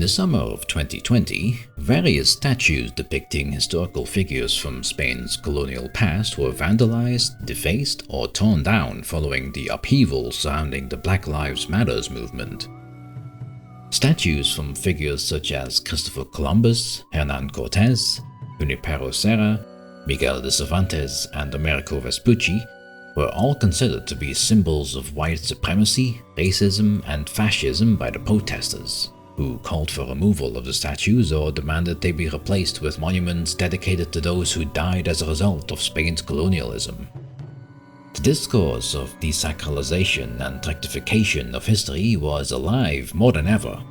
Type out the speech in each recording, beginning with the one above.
the summer of 2020, various statues depicting historical figures from Spain's colonial past were vandalized, defaced, or torn down following the upheaval surrounding the Black Lives Matter movement. Statues from figures such as Christopher Columbus, Hernán Cortés, Junipero Serra, Miguel de Cervantes, and Americo Vespucci were all considered to be symbols of white supremacy, racism, and fascism by the protesters, who called for removal of the statues or demanded they be replaced with monuments dedicated to those who died as a result of Spain's colonialism. The discourse of desacralization and rectification of history was alive more than ever,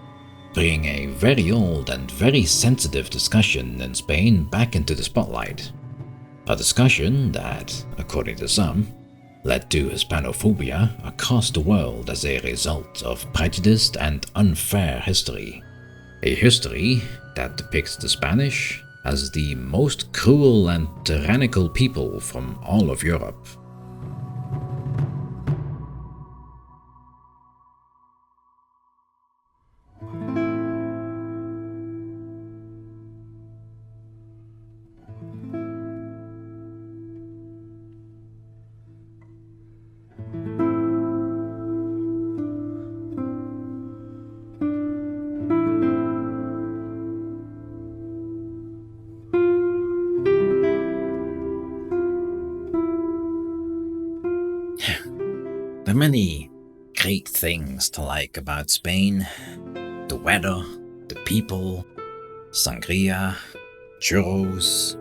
bringing a very old and very sensitive discussion in Spain back into the spotlight. A discussion that, according to some, led to Hispanophobia across the world as a result of prejudiced and unfair history. A history that depicts the Spanish as the most cruel and tyrannical people from all of Europe. There are many great things to like about Spain. The weather, the people, sangria, churros,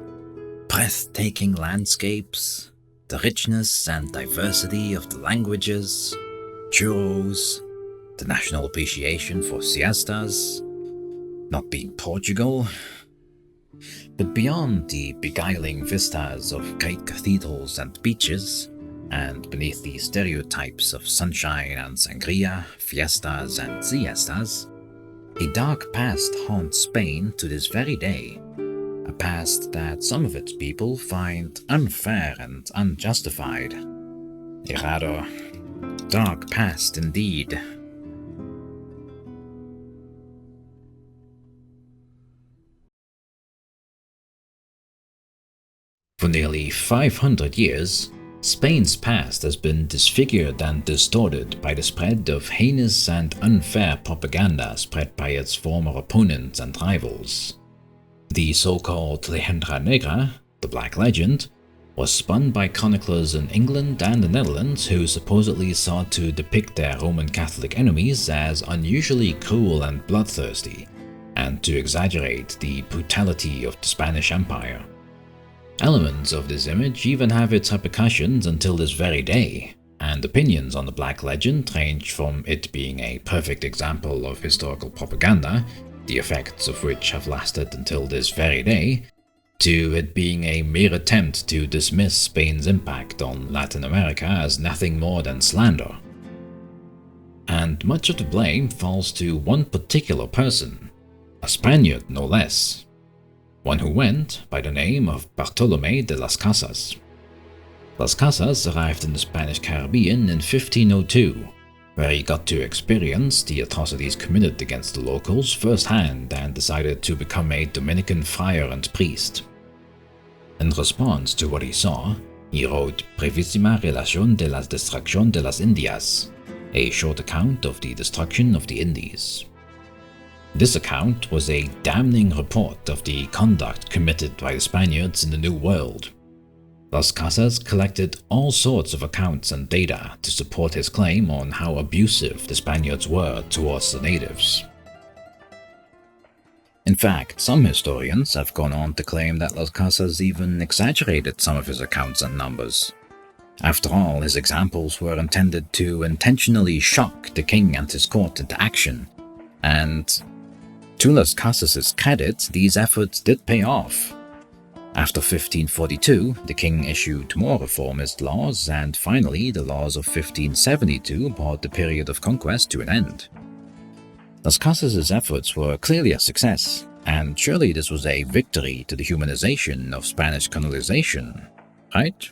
breathtaking landscapes, the richness and diversity of the languages, churros, the national appreciation for siestas, not being Portugal. But beyond the beguiling vistas of great cathedrals and beaches, and beneath the stereotypes of sunshine and sangria, fiestas and siestas, a dark past haunts Spain to this very day, a past that some of its people find unfair and unjustified. A rather dark past indeed. For nearly 500 years, Spain's past has been disfigured and distorted by the spread of heinous and unfair propaganda spread by its former opponents and rivals. The so-called Leyenda Negra, the Black Legend, was spun by chroniclers in England and the Netherlands who supposedly sought to depict their Roman Catholic enemies as unusually cruel and bloodthirsty, and to exaggerate the brutality of the Spanish Empire. Elements of this image even have its repercussions until this very day, and opinions on the Black Legend range from it being a perfect example of historical propaganda, the effects of which have lasted until this very day, to it being a mere attempt to dismiss Spain's impact on Latin America as nothing more than slander. And much of the blame falls to one particular person, a Spaniard no less. One who went by the name of Bartolomé de las Casas. Las Casas arrived in the Spanish Caribbean in 1502, where he got to experience the atrocities committed against the locals firsthand and decided to become a Dominican friar and priest. In response to what he saw, he wrote Brevísima Relación de la Destrucción de las Indias, a short account of the destruction of the Indies. This account was a damning report of the conduct committed by the Spaniards in the New World. Las Casas collected all sorts of accounts and data to support his claim on how abusive the Spaniards were towards the natives. In fact, some historians have gone on to claim that Las Casas even exaggerated some of his accounts and numbers. After all, his examples were intended to intentionally shock the king and his court into action, and to Las Casas' credit, these efforts did pay off. After 1542, the king issued more reformist laws, and finally the laws of 1572 brought the period of conquest to an end. Las Casas' efforts were clearly a success, and surely this was a victory to the humanization of Spanish colonization, right?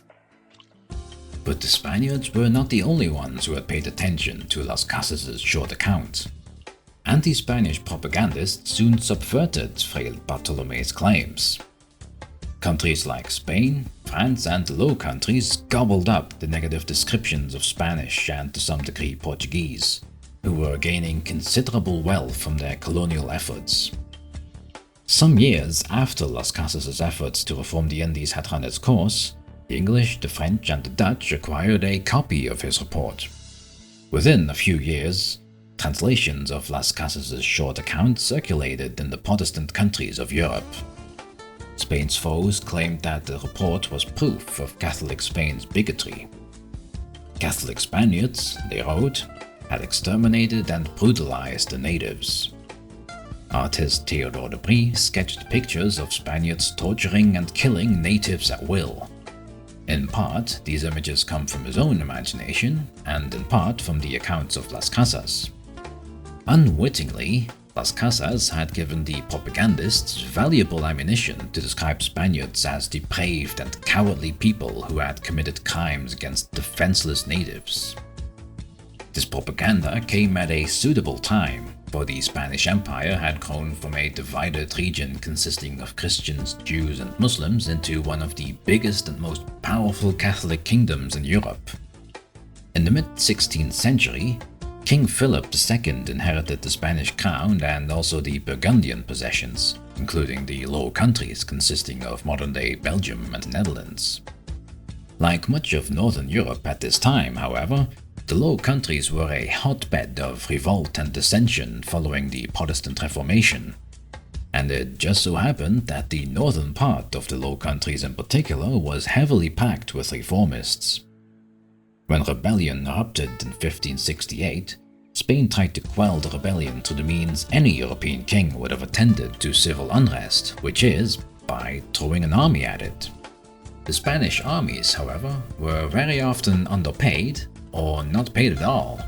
But the Spaniards were not the only ones who had paid attention to Las Casas' short account. Anti-Spanish propagandists soon subverted Fray Bartolomé's claims. Countries like Spain, France, and the Low Countries gobbled up the negative descriptions of Spanish and to some degree Portuguese, who were gaining considerable wealth from their colonial efforts. Some years after Las Casas' efforts to reform the Indies had run its course, the English, the French, and the Dutch acquired a copy of his report. Within a few years, translations of Las Casas' short account circulated in the Protestant countries of Europe. Spain's foes claimed that the report was proof of Catholic Spain's bigotry. Catholic Spaniards, they wrote, had exterminated and brutalized the natives. Artist Theodore de Brie sketched pictures of Spaniards torturing and killing natives at will. In part, these images come from his own imagination, and in part from the accounts of Las Casas. Unwittingly, Las Casas had given the propagandists valuable ammunition to describe Spaniards as depraved and cowardly people who had committed crimes against defenseless natives. This propaganda came at a suitable time, for the Spanish Empire had grown from a divided region consisting of Christians, Jews, and Muslims into one of the biggest and most powerful Catholic kingdoms in Europe. In the mid-16th century, King Philip II inherited the Spanish crown and also the Burgundian possessions, including the Low Countries consisting of modern-day Belgium and the Netherlands. Like much of Northern Europe at this time, however, the Low Countries were a hotbed of revolt and dissension following the Protestant Reformation, and it just so happened that the northern part of the Low Countries in particular was heavily packed with reformists. When rebellion erupted in 1568, Spain tried to quell the rebellion through the means any European king would have attended to civil unrest, which is by throwing an army at it. The Spanish armies, however, were very often underpaid or not paid at all.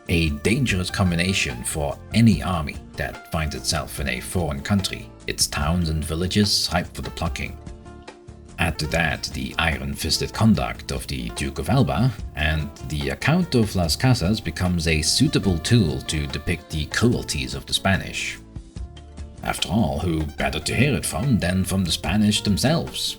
A dangerous combination for any army that finds itself in a foreign country, its towns and villages ripe for the plucking. Add to that the iron-fisted conduct of the Duke of Alba, and the account of Las Casas becomes a suitable tool to depict the cruelties of the Spanish. After all, who better to hear it from than from the Spanish themselves?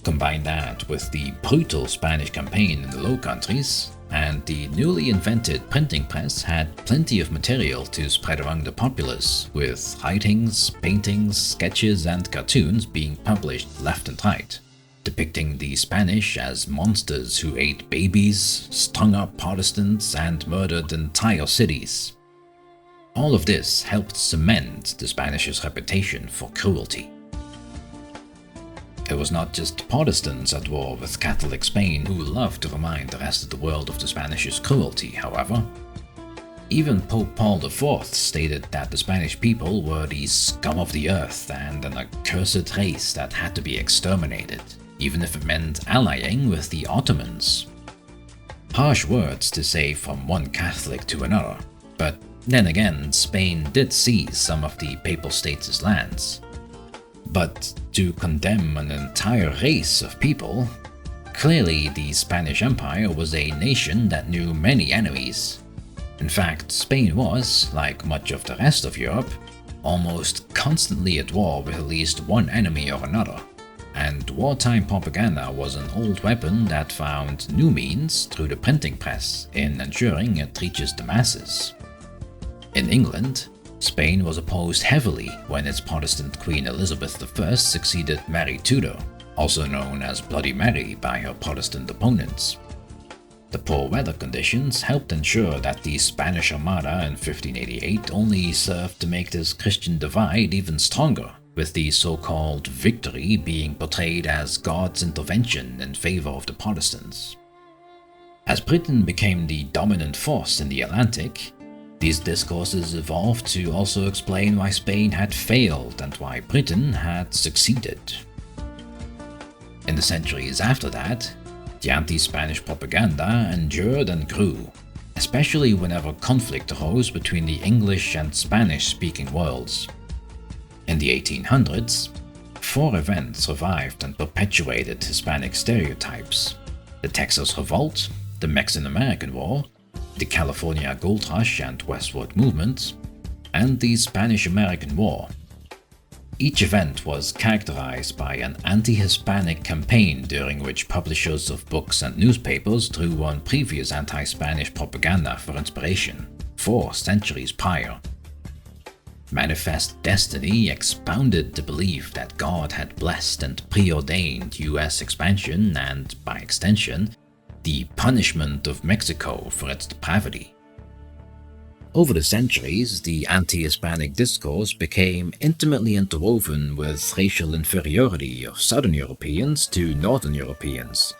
Combine that with the brutal Spanish campaign in the Low Countries, and the newly invented printing press had plenty of material to spread among the populace, with writings, paintings, sketches, and cartoons being published left and right, depicting the Spanish as monsters who ate babies, strung up Protestants, and murdered entire cities. All of this helped cement the Spanish reputation for cruelty. It was not just Protestants at war with Catholic Spain who loved to remind the rest of the world of the Spanish cruelty, however. Even Pope Paul IV stated that the Spanish people were the scum of the earth and an accursed race that had to be exterminated, even if it meant allying with the Ottomans. Harsh words to say from one Catholic to another, but then again, Spain did seize some of the Papal States' lands. But to condemn an entire race of people, clearly the Spanish Empire was a nation that knew many enemies. In fact, Spain was, like much of the rest of Europe, almost constantly at war with at least one enemy or another, and wartime propaganda was an old weapon that found new means through the printing press in ensuring it reaches the masses. In England, Spain was opposed heavily when its Protestant Queen Elizabeth I succeeded Mary Tudor, also known as Bloody Mary by her Protestant opponents. The poor weather conditions helped ensure that the Spanish Armada in 1588 only served to make this Christian divide even stronger, with the so-called victory being portrayed as God's intervention in favor of the Protestants. As Britain became the dominant force in the Atlantic, these discourses evolved to also explain why Spain had failed and why Britain had succeeded. In the centuries after that, the anti-Spanish propaganda endured and grew, especially whenever conflict arose between the English and Spanish-speaking worlds. In the 1800s, 4 events revived and perpetuated Hispanic stereotypes: the Texas Revolt, the Mexican-American War, the California Gold Rush and Westward movements, and the Spanish-American War. Each event was characterized by an anti-Hispanic campaign during which publishers of books and newspapers drew on previous anti-Spanish propaganda for inspiration, 4 centuries prior. Manifest Destiny expounded the belief that God had blessed and preordained US expansion and, by extension, the punishment of Mexico for its depravity. Over the centuries, the anti-Hispanic discourse became intimately interwoven with racial inferiority of Southern Europeans to Northern Europeans,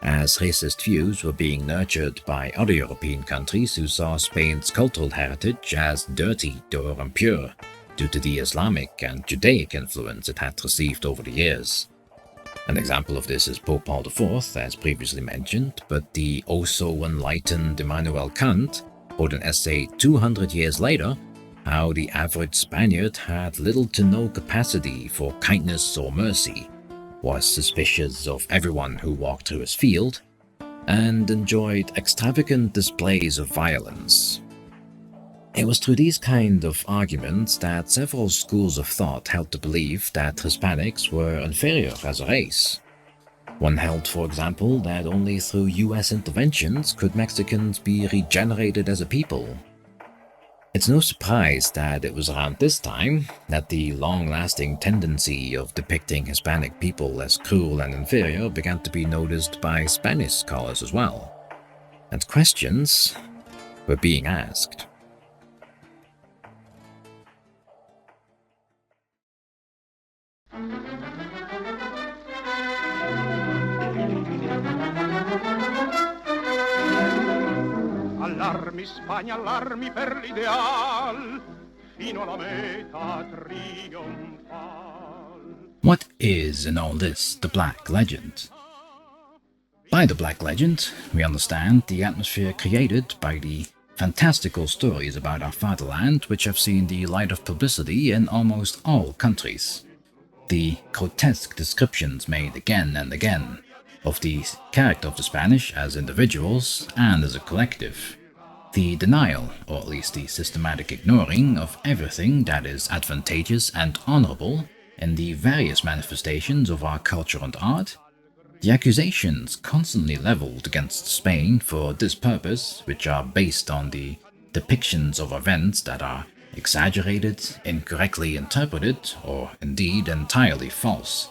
as racist views were being nurtured by other European countries who saw Spain's cultural heritage as dirty or impure due to the Islamic and Judaic influence it had received over the years. An example of this is Pope Paul IV, as previously mentioned, but the oh-so-enlightened Immanuel Kant wrote an essay 200 years later how the average Spaniard had little to no capacity for kindness or mercy, was suspicious of everyone who walked through his field, and enjoyed extravagant displays of violence. It was through these kind of arguments that several schools of thought held the belief that Hispanics were inferior as a race. One held, for example, that only through US interventions could Mexicans be regenerated as a people. It's no surprise that it was around this time that the long-lasting tendency of depicting Hispanic people as cruel and inferior began to be noticed by Spanish scholars as well, and questions were being asked. Allarmi Spagna, allarmi per l'ideal, fino alla meta trionfal. What is, in all this, the Black Legend? By the Black Legend, we understand the atmosphere created by the fantastical stories about our fatherland which have seen the light of publicity in almost all countries. The grotesque descriptions made again and again of the character of the Spanish as individuals and as a collective. The denial, or at least the systematic ignoring, of everything that is advantageous and honorable in the various manifestations of our culture and art. The accusations constantly leveled against Spain for this purpose, which are based on the depictions of events that are exaggerated, incorrectly interpreted, or indeed entirely false.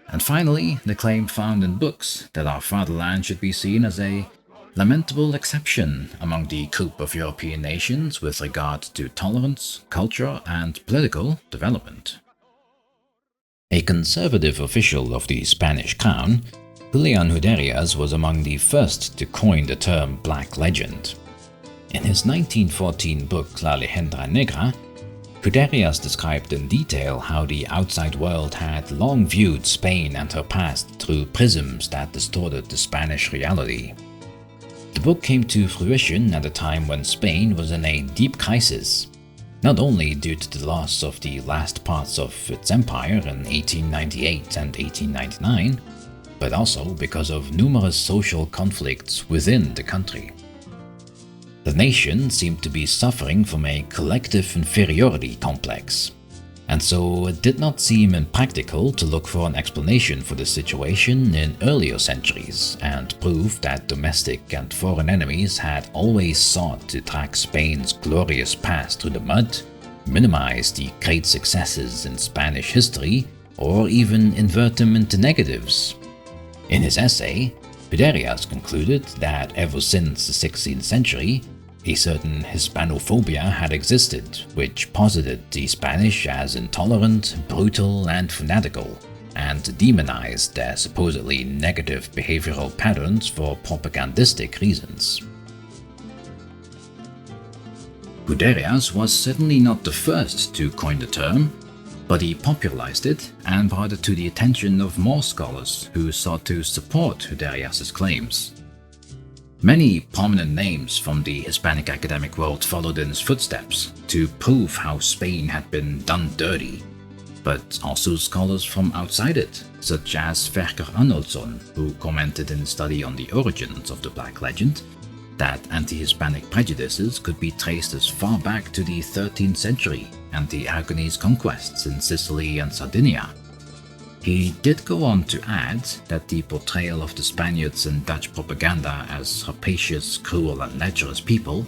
And finally, the claim found in books that our fatherland should be seen as a lamentable exception among the group of European nations with regard to tolerance, culture, and political development. A conservative official of the Spanish crown, Julian Huderias, was among the first to coin the term Black Legend. In his 1914 book La Leyenda Negra, Huderias described in detail how the outside world had long viewed Spain and her past through prisms that distorted the Spanish reality. The book came to fruition at a time when Spain was in a deep crisis, not only due to the loss of the last parts of its empire in 1898 and 1899, but also because of numerous social conflicts within the country. The nation seemed to be suffering from a collective inferiority complex, and so it did not seem impractical to look for an explanation for the situation in earlier centuries and prove that domestic and foreign enemies had always sought to track Spain's glorious past through the mud, minimize the great successes in Spanish history, or even invert them into negatives. In his essay, Huderias concluded that ever since the 16th century, a certain Hispanophobia had existed, which posited the Spanish as intolerant, brutal, and fanatical, and demonized their supposedly negative behavioral patterns for propagandistic reasons. Huderias was certainly not the first to coin the term, but he popularized it and brought it to the attention of more scholars who sought to support Huderias' claims. Many prominent names from the Hispanic academic world followed in his footsteps to prove how Spain had been done dirty, but also scholars from outside it, such as Verker Arnoldsson, who commented in his study on the origins of the Black Legend, that anti-Hispanic prejudices could be traced as far back to the 13th century and the Aragonese conquests in Sicily and Sardinia. He did go on to add that the portrayal of the Spaniards in Dutch propaganda as rapacious, cruel and lecherous people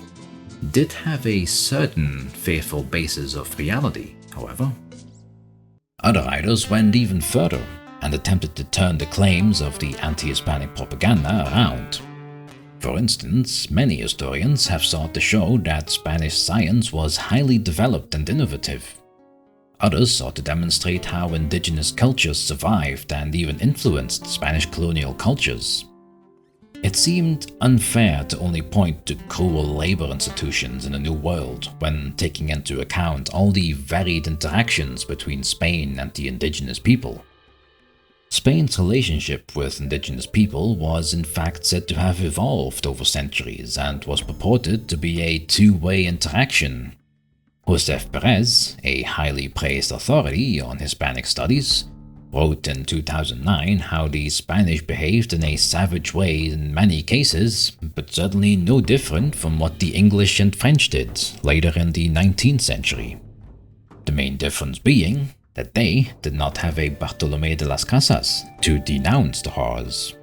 did have a certain faithful basis of reality, however. Other writers went even further and attempted to turn the claims of the anti-Hispanic propaganda around. For instance, many historians have sought to show that Spanish science was highly developed and innovative. Others sought to demonstrate how indigenous cultures survived and even influenced Spanish colonial cultures. It seemed unfair to only point to cruel labor institutions in the New World when taking into account all the varied interactions between Spain and the indigenous people. Spain's relationship with indigenous people was in fact said to have evolved over centuries and was purported to be a two-way interaction. Josef Perez, a highly praised authority on Hispanic studies, wrote in 2009 how the Spanish behaved in a savage way in many cases, but certainly no different from what the English and French did later in the 19th century. The main difference being that they did not have a Bartolomé de las Casas to denounce the horrors.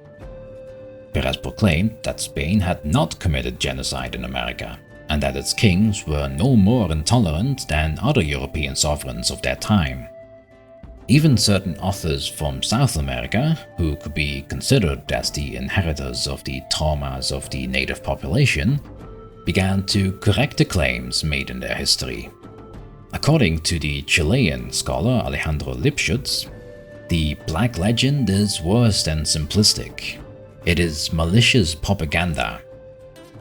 Perez proclaimed that Spain had not committed genocide in America, and that its kings were no more intolerant than other European sovereigns of their time. Even certain authors from South America, who could be considered as the inheritors of the traumas of the native population, began to correct the claims made in their history. According to the Chilean scholar Alejandro Lipschutz, the Black legend is worse than simplistic. It is malicious propaganda.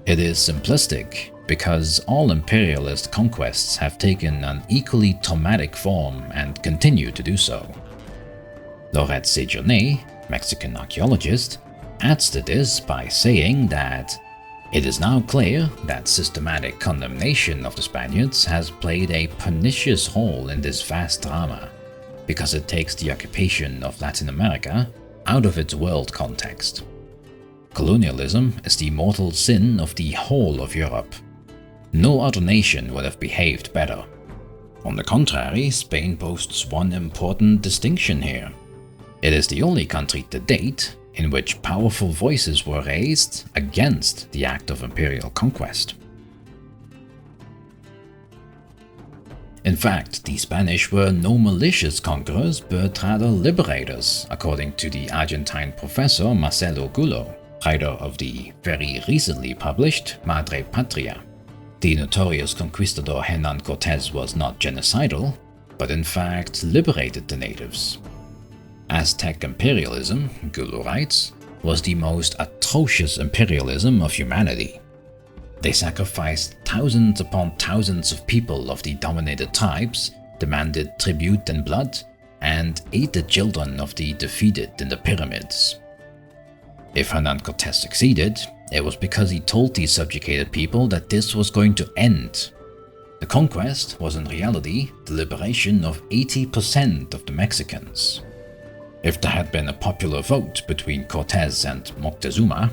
It is simplistic because all imperialist conquests have taken an equally traumatic form and continue to do so. Loret Sejourné, Mexican archaeologist, adds to this by saying that it is now clear that systematic condemnation of the Spaniards has played a pernicious role in this vast drama, because it takes the occupation of Latin America out of its world context. Colonialism is the mortal sin of the whole of Europe. No other nation would have behaved better. On the contrary, Spain boasts one important distinction here. It is the only country to date in which powerful voices were raised against the act of imperial conquest. In fact, the Spanish were no malicious conquerors but rather liberators, according to the Argentine professor Marcelo Gullo, writer of the very recently published Madre Patria. The notorious conquistador Hernan Cortés was not genocidal, but in fact liberated the natives. Aztec imperialism, Gullo writes, was the most atrocious imperialism of humanity. They sacrificed thousands upon thousands of people of the dominated tribes, demanded tribute and blood, and ate the children of the defeated in the pyramids. If Hernan Cortés succeeded, it was because he told these subjugated people that this was going to end. The conquest was in reality the liberation of 80% of the Mexicans. If there had been a popular vote between Cortés and Moctezuma,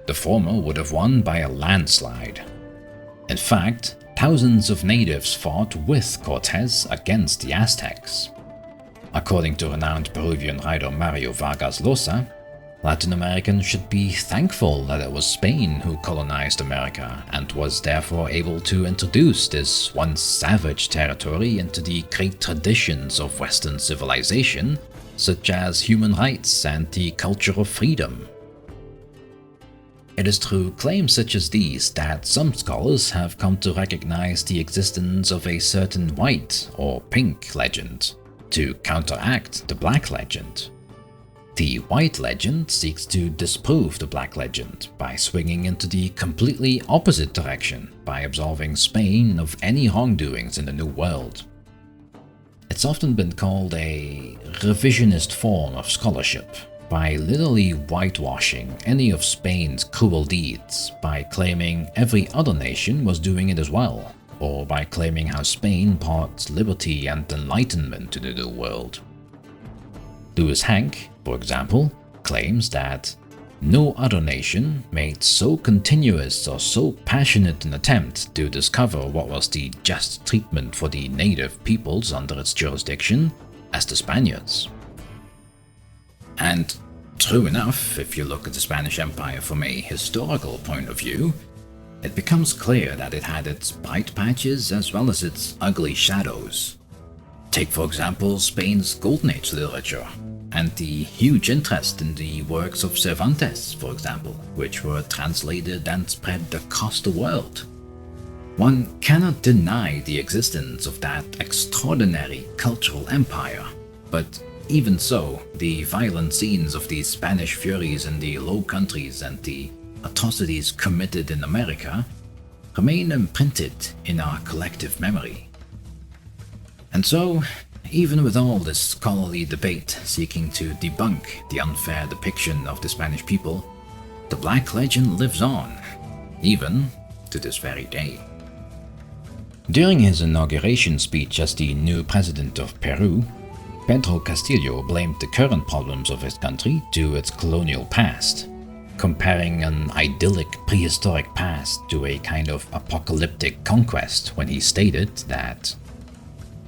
the former would have won by a landslide. In fact, thousands of natives fought with Cortés against the Aztecs. According to renowned Peruvian writer Mario Vargas Llosa, Latin Americans should be thankful that it was Spain who colonized America and was therefore able to introduce this once savage territory into the great traditions of Western civilization, such as human rights and the culture of freedom. It is through claims such as these that some scholars have come to recognize the existence of a certain white or pink legend to counteract the black legend. The white legend seeks to disprove the black legend by swinging into the completely opposite direction by absolving Spain of any wrongdoings in the New World. It's often been called a revisionist form of scholarship by literally whitewashing any of Spain's cruel deeds by claiming every other nation was doing it as well, or by claiming how Spain brought liberty and enlightenment to the New World. Louis Hank, for example, claims that No other nation made so continuous or so passionate an attempt to discover what was the just treatment for the native peoples under its jurisdiction as the Spaniards. And true enough, if you look at the Spanish Empire from a historical point of view, it becomes clear that it had its bright patches as well as its ugly shadows. Take for example Spain's Golden Age literature, and the huge interest in the works of Cervantes, for example, which were translated and spread across the world. One cannot deny the existence of that extraordinary cultural empire, but even so, the violent scenes of the Spanish furies in the Low Countries and the atrocities committed in America remain imprinted in our collective memory. And so, even with all this scholarly debate seeking to debunk the unfair depiction of the Spanish people, the Black Legend lives on, even to this very day. During his inauguration speech as the new president of Peru, Pedro Castillo blamed the current problems of his country to its colonial past, comparing an idyllic prehistoric past to a kind of apocalyptic conquest when he stated that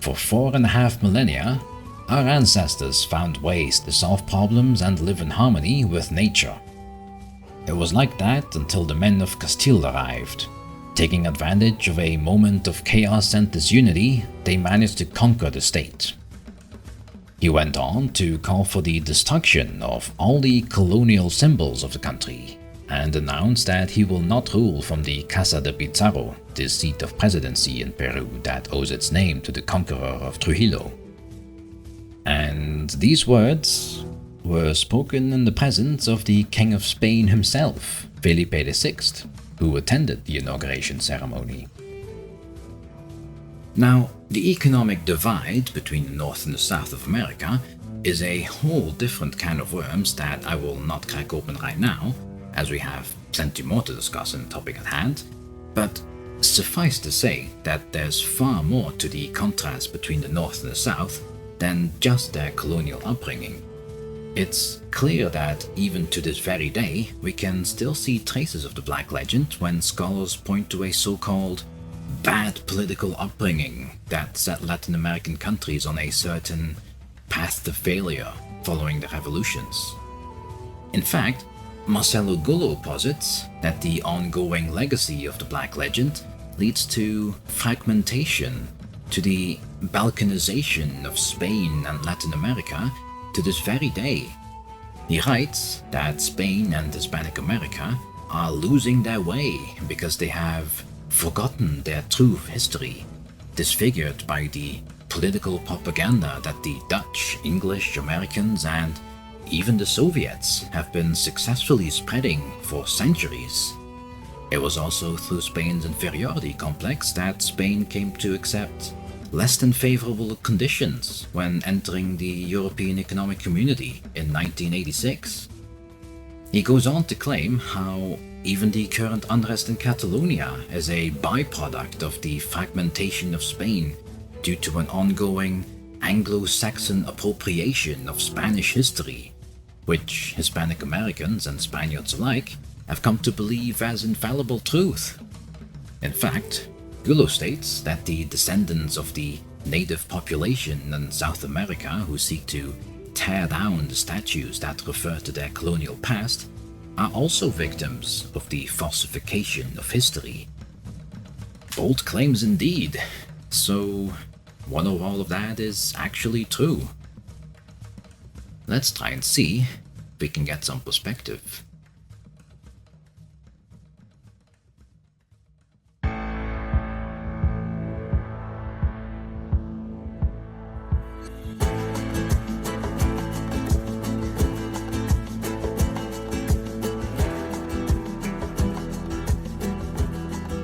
for 4.5 millennia, our ancestors found ways to solve problems and live in harmony with nature. It was like that until the men of Castile arrived. Taking advantage of a moment of chaos and disunity, they managed to conquer the state. He went on to call for the destruction of all the colonial symbols of the country, and announced that he will not rule from the Casa de Pizarro, the seat of presidency in Peru that owes its name to the conqueror of Trujillo. And these words were spoken in the presence of the King of Spain himself, Felipe VI, who attended the inauguration ceremony. Now, the economic divide between the North and the South of America is a whole different can of worms that I will not crack open right now, as we have plenty more to discuss in the topic at hand, but suffice to say that there's far more to the contrast between the North and the South than just their colonial upbringing. It's clear that even to this very day, we can still see traces of the Black Legend when scholars point to a so-called bad political upbringing that set Latin American countries on a certain path to failure following the revolutions. In fact, Marcelo Gullo posits that the ongoing legacy of the Black Legend leads to fragmentation, to the balkanization of Spain and Latin America to this very day. He writes that Spain and Hispanic America are losing their way because they have forgotten their true history, disfigured by the political propaganda that the Dutch, English, Americans, and even the Soviets have been successfully spreading for centuries. It was also through Spain's inferiority complex that Spain came to accept less than favorable conditions when entering the European Economic Community in 1986. He goes on to claim how even the current unrest in Catalonia is a byproduct of the fragmentation of Spain due to an ongoing Anglo-Saxon appropriation of Spanish history, which Hispanic Americans and Spaniards alike have come to believe as infallible truth. In fact, Gullo states that the descendants of the native population in South America who seek to tear down the statues that refer to their colonial past are also victims of the falsification of history. Bold claims indeed, so what of all of that is actually true? Let's try and see if we can get some perspective.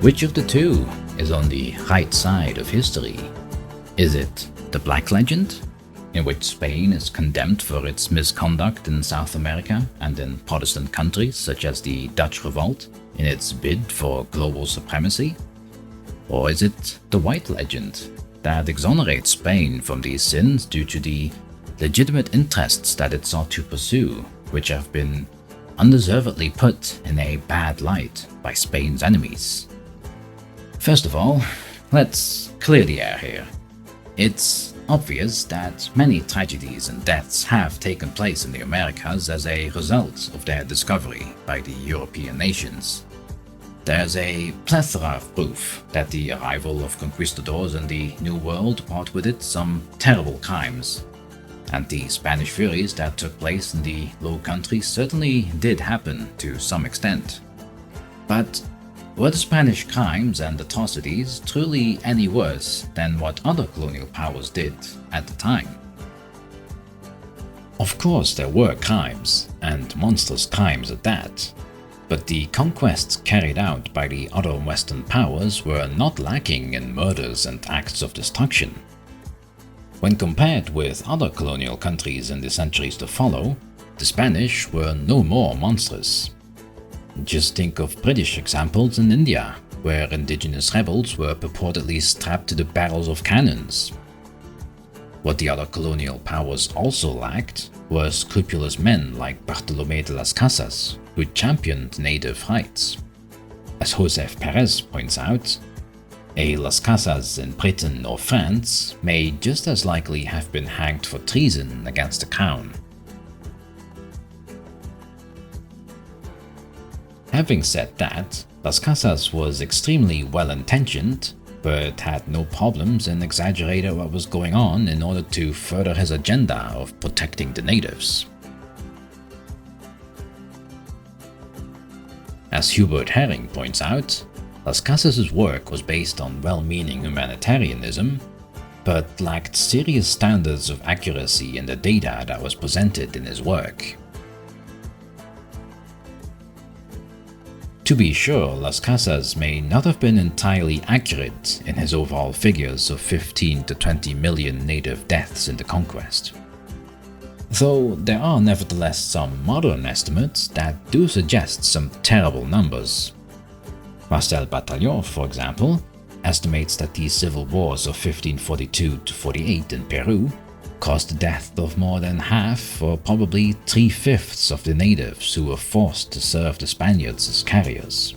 Which of the two is on the right side of history? Is it the Black Legend, in which Spain is condemned for its misconduct in South America and in Protestant countries such as the Dutch Revolt in its bid for global supremacy? Or is it the White Legend that exonerates Spain from these sins due to the legitimate interests that it sought to pursue, which have been undeservedly put in a bad light by Spain's enemies. First of all, let's clear the air here. It's obvious that many tragedies and deaths have taken place in the Americas as a result of their discovery by the European nations. There's a plethora of proof that the arrival of conquistadors in the New World brought with it some terrible crimes, and the Spanish furies that took place in the Low Countries certainly did happen to some extent. But were the Spanish crimes and atrocities truly any worse than what other colonial powers did at the time? Of course there were crimes, and monstrous crimes at that, but the conquests carried out by the other Western powers were not lacking in murders and acts of destruction. When compared with other colonial countries in the centuries to follow, the Spanish were no more monstrous. Just think of British examples in India, where indigenous rebels were purportedly strapped to the barrels of cannons. What the other colonial powers also lacked were scrupulous men like Bartolomé de las Casas, who championed native rights. As Josef Perez points out, a Las Casas in Britain or France may just as likely have been hanged for treason against the crown. Having said that, Las Casas was extremely well-intentioned, but had no problems in exaggerating what was going on in order to further his agenda of protecting the natives. As Hubert Herring points out, Las Casas' work was based on well-meaning humanitarianism, but lacked serious standards of accuracy in the data that was presented in his work. To be sure, Las Casas may not have been entirely accurate in his overall figures of 15 to 20 million native deaths in the conquest. Though there are nevertheless some modern estimates that do suggest some terrible numbers. Marcel Bataillon, for example, estimates that the civil wars of 1542 to 48 in Peru caused the death of more than half or probably 3/5 of the natives who were forced to serve the Spaniards as carriers.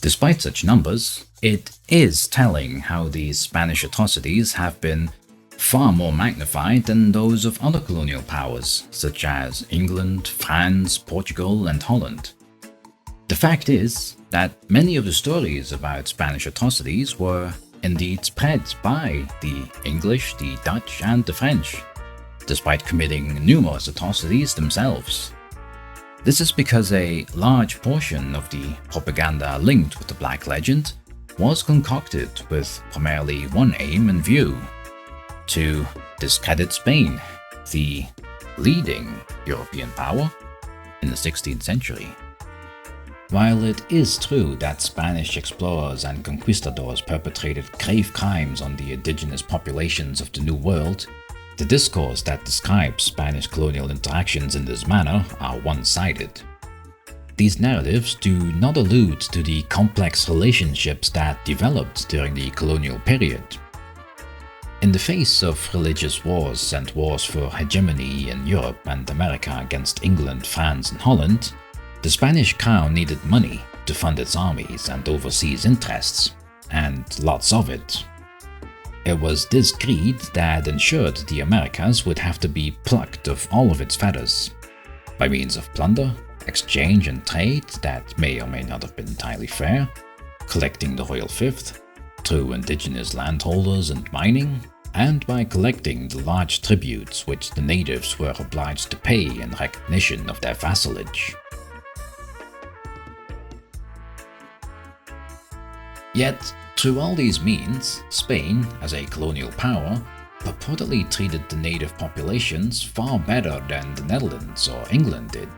Despite such numbers, it is telling how these Spanish atrocities have been far more magnified than those of other colonial powers, such as England, France, Portugal, and Holland. The fact is that many of the stories about Spanish atrocities were indeed spread by the English, the Dutch, and the French, despite committing numerous atrocities themselves. This is because a large portion of the propaganda linked with the Black Legend was concocted with primarily one aim in view: to discredit Spain, the leading European power in the 16th century. While it is true that Spanish explorers and conquistadors perpetrated grave crimes on the indigenous populations of the New World, the discourse that describes Spanish colonial interactions in this manner are one-sided. These narratives do not allude to the complex relationships that developed during the colonial period. In the face of religious wars and wars for hegemony in Europe and America against England, France, and Holland, the Spanish crown needed money to fund its armies and overseas interests, and lots of it. It was this greed that ensured the Americas would have to be plucked of all of its feathers, by means of plunder, exchange and trade that may or may not have been entirely fair, collecting the royal fifth, through indigenous landholders and mining, and by collecting the large tributes which the natives were obliged to pay in recognition of their vassalage. Yet, through all these means, Spain, as a colonial power, purportedly treated the native populations far better than the Netherlands or England did.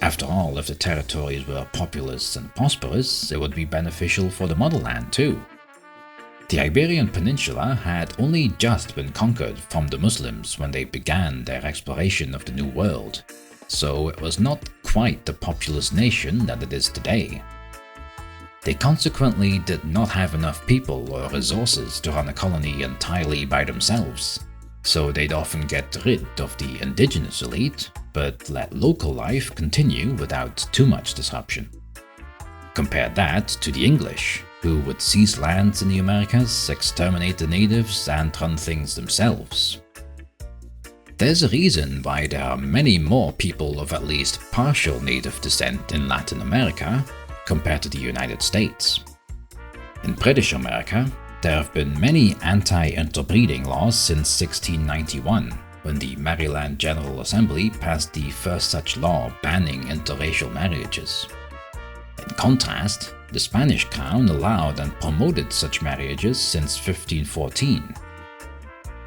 After all, if the territories were populous and prosperous, it would be beneficial for the motherland too. The Iberian Peninsula had only just been conquered from the Muslims when they began their exploration of the New World, so it was not quite the populous nation that it is today. They consequently did not have enough people or resources to run a colony entirely by themselves, so they'd often get rid of the indigenous elite, but let local life continue without too much disruption. Compare that to the English, who would seize lands in the Americas, exterminate the natives, and run things themselves. There's a reason why there are many more people of at least partial native descent in Latin America compared to the United States. In British America, there have been many anti-interbreeding laws since 1691, when the Maryland General Assembly passed the first such law banning interracial marriages. In contrast, the Spanish crown allowed and promoted such marriages since 1514.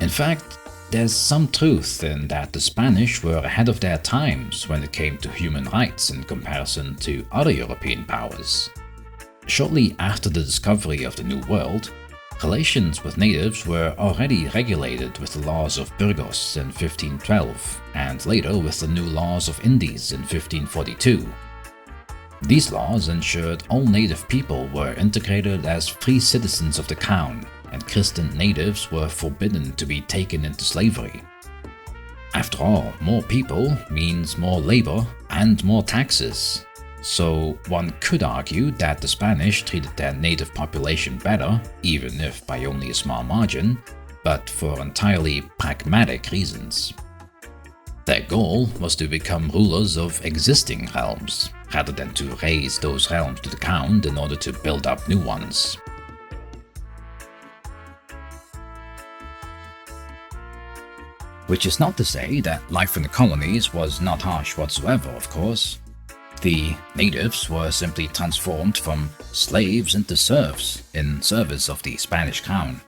In fact, there's some truth in that the Spanish were ahead of their times when it came to human rights in comparison to other European powers. Shortly after the discovery of the New World, relations with natives were already regulated with the laws of Burgos in 1512 and later with the new laws of Indies in 1542. These laws ensured all native people were integrated as free citizens of the crown, and Christian natives were forbidden to be taken into slavery. After all, more people means more labor and more taxes. So one could argue that the Spanish treated their native population better, even if by only a small margin, but for entirely pragmatic reasons. Their goal was to become rulers of existing realms, rather than to raise those realms to the crown in order to build up new ones. Which is not to say that life in the colonies was not harsh whatsoever, of course. The natives were simply transformed from slaves into serfs in service of the Spanish crown.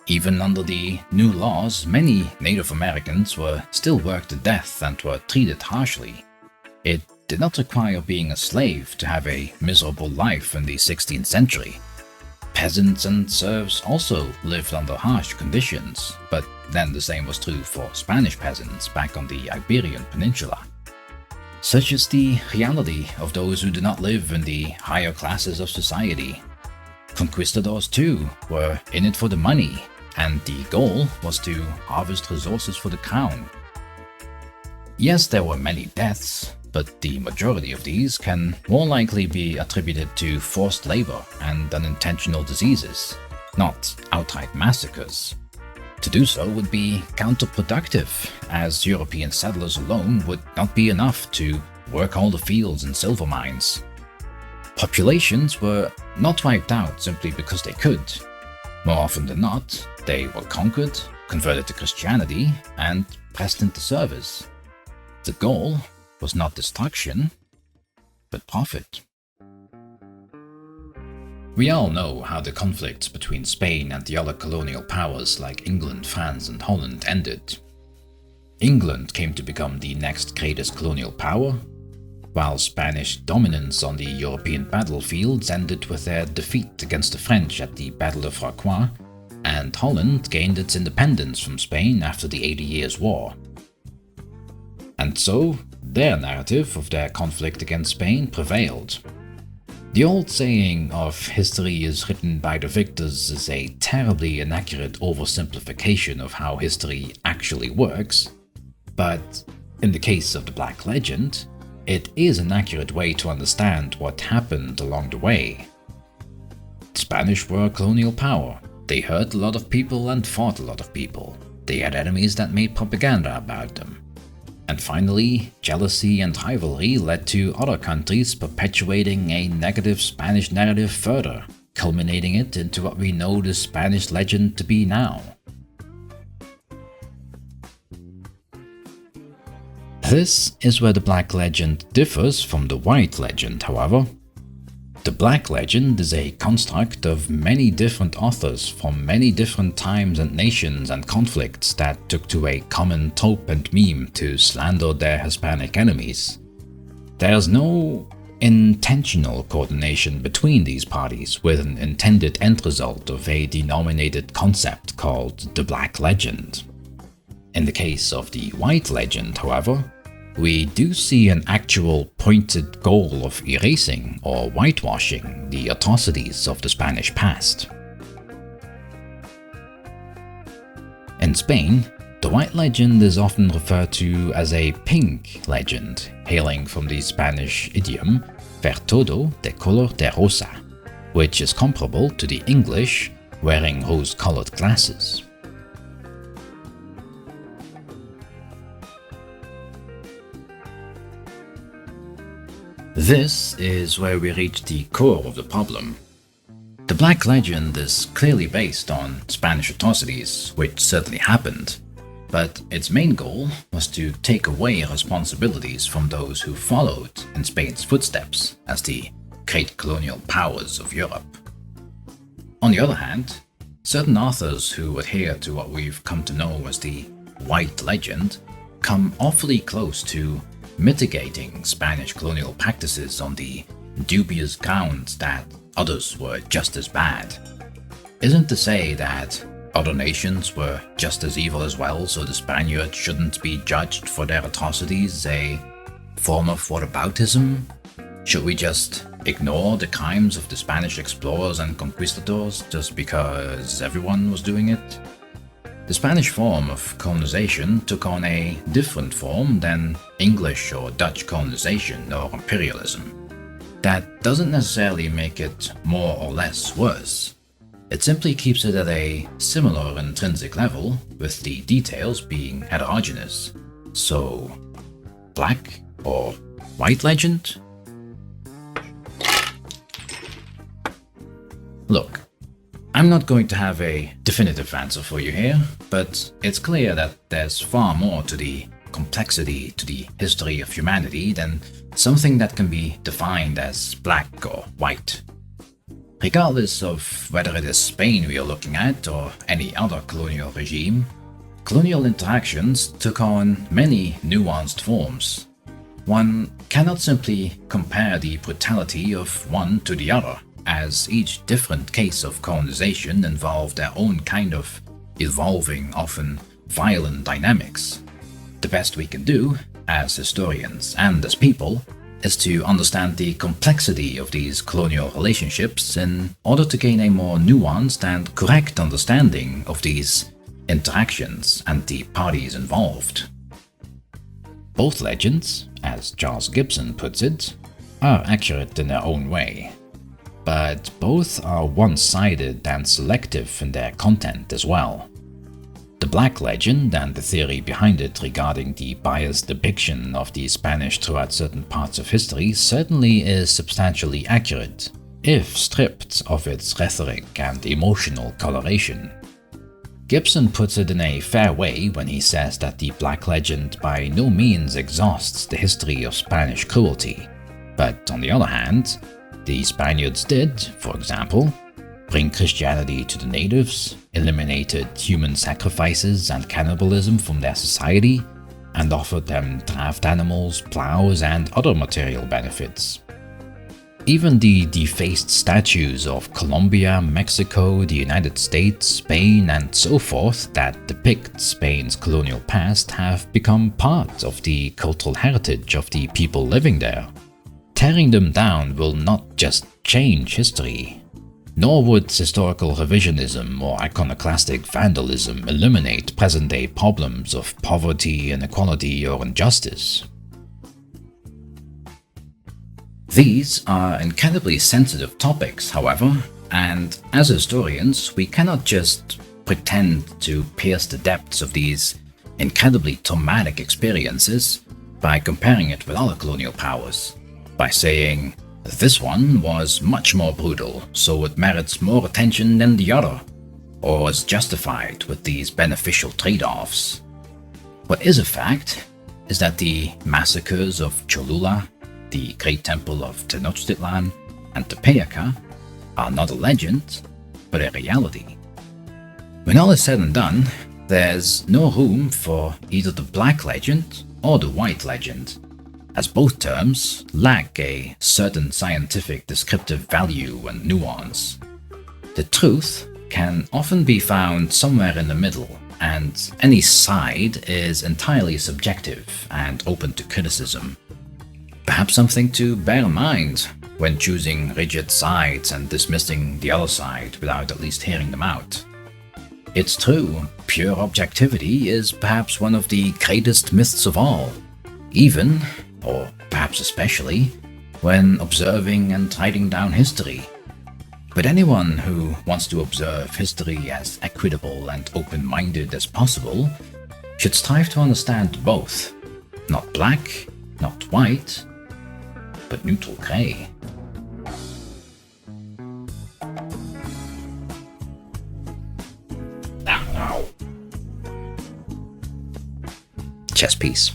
Even under the new laws, many Native Americans were still worked to death and were treated harshly. It did not require being a slave to have a miserable life in the 16th century. Peasants and serfs also lived under harsh conditions, but then the same was true for Spanish peasants back on the Iberian Peninsula. Such is the reality of those who do not live in the higher classes of society. Conquistadors too were in it for the money, and the goal was to harvest resources for the crown. Yes, there were many deaths, but the majority of these can more likely be attributed to forced labor and unintentional diseases, not outright massacres. To do so would be counterproductive, as European settlers alone would not be enough to work all the fields and silver mines. Populations were not wiped out simply because they could. More often than not, they were conquered, converted to Christianity, and pressed into service. The goal was not destruction, but profit. We all know how the conflicts between Spain and the other colonial powers like England, France, and Holland ended. England came to become the next greatest colonial power, while Spanish dominance on the European battlefields ended with their defeat against the French at the Battle of Rocroi, and Holland gained its independence from Spain after the 80 Years' War. And so, their narrative of their conflict against Spain prevailed. The old saying of history is written by the victors is a terribly inaccurate oversimplification of how history actually works, but in the case of the Black Legend, it is an accurate way to understand what happened along the way. The Spanish were a colonial power. They hurt a lot of people and fought a lot of people. They had enemies that made propaganda about them. And finally, jealousy and rivalry led to other countries perpetuating a negative Spanish narrative further, culminating it into what we know the Spanish legend to be now. This is where the Black Legend differs from the White Legend, however. The Black Legend is a construct of many different authors from many different times and nations and conflicts that took to a common trope and meme to slander their Hispanic enemies. There's no intentional coordination between these parties with an intended end result of a denominated concept called the Black Legend. In the case of the White Legend, however, we do see an actual pointed goal of erasing or whitewashing the atrocities of the Spanish past. In Spain, The white legend is often referred to as a pink legend, hailing from the Spanish idiom ver todo de color de rosa, which is comparable to the English wearing rose-colored glasses. This is where we reach the core of the problem. The Black Legend is clearly based on Spanish atrocities, which certainly happened, but its main goal was to take away responsibilities from those who followed in Spain's footsteps as the great colonial powers of Europe. On the other hand, certain authors who adhere to what we've come to know as the White Legend come awfully close to mitigating Spanish colonial practices on the dubious grounds that others were just as bad. Isn't to say that other nations were just as evil as well, so the Spaniards shouldn't be judged for their atrocities a form of whataboutism? Should we just ignore the crimes of the Spanish explorers and conquistadors just because everyone was doing it? The Spanish form of colonization took on a different form than English or Dutch colonization or imperialism. That doesn't necessarily make it more or less worse. It simply keeps it at a similar intrinsic level, with the details being heterogeneous. So, black or white legend? Look, I'm not going to have a definitive answer for you here, but it's clear that there's far more to the complexity to the history of humanity than something that can be defined as black or white. Regardless of whether it is Spain we are looking at or any other colonial regime, colonial interactions took on many nuanced forms. One cannot simply compare the brutality of one to the other, as each different case of colonization involved their own kind of evolving, often violent dynamics. The best we can do, as historians and as people, is to understand the complexity of these colonial relationships in order to gain a more nuanced and correct understanding of these interactions and the parties involved. Both legends, as Charles Gibson puts it, are accurate in their own way, but both are one-sided and selective in their content as well. The Black Legend and the theory behind it regarding the biased depiction of the Spanish throughout certain parts of history certainly is substantially accurate, if stripped of its rhetoric and emotional coloration. Gibson puts it in a fair way when he says that the Black Legend by no means exhausts the history of Spanish cruelty, but on the other hand, the Spaniards did, for example, bring Christianity to the natives, eliminated human sacrifices and cannibalism from their society, and offered them draft animals, plows, and other material benefits. Even the defaced statues of Colombia, Mexico, the United States, Spain, and so forth that depict Spain's colonial past have become part of the cultural heritage of the people living there. Tearing them down will not just change history, nor would historical revisionism or iconoclastic vandalism eliminate present-day problems of poverty, inequality, or injustice. These are incredibly sensitive topics, however, and as historians, we cannot just pretend to pierce the depths of these incredibly traumatic experiences by comparing it with other colonial powers, by saying, this one was much more brutal, so it merits more attention than the other, or is justified with these beneficial trade-offs. What is a fact is that the massacres of Cholula, the Great Temple of Tenochtitlan, and Tepeyac are not a legend, but a reality. When all is said and done, there's no room for either the Black Legend or the White Legend, as both terms lack a certain scientific descriptive value and nuance. The truth can often be found somewhere in the middle, and any side is entirely subjective and open to criticism. Perhaps something to bear in mind when choosing rigid sides and dismissing the other side without at least hearing them out. It's true, pure objectivity is perhaps one of the greatest myths of all, even, or perhaps especially, when observing and writing down history. But anyone who wants to observe history as equitable and open-minded as possible should strive to understand both. Not black, not white, but neutral grey. Chess piece.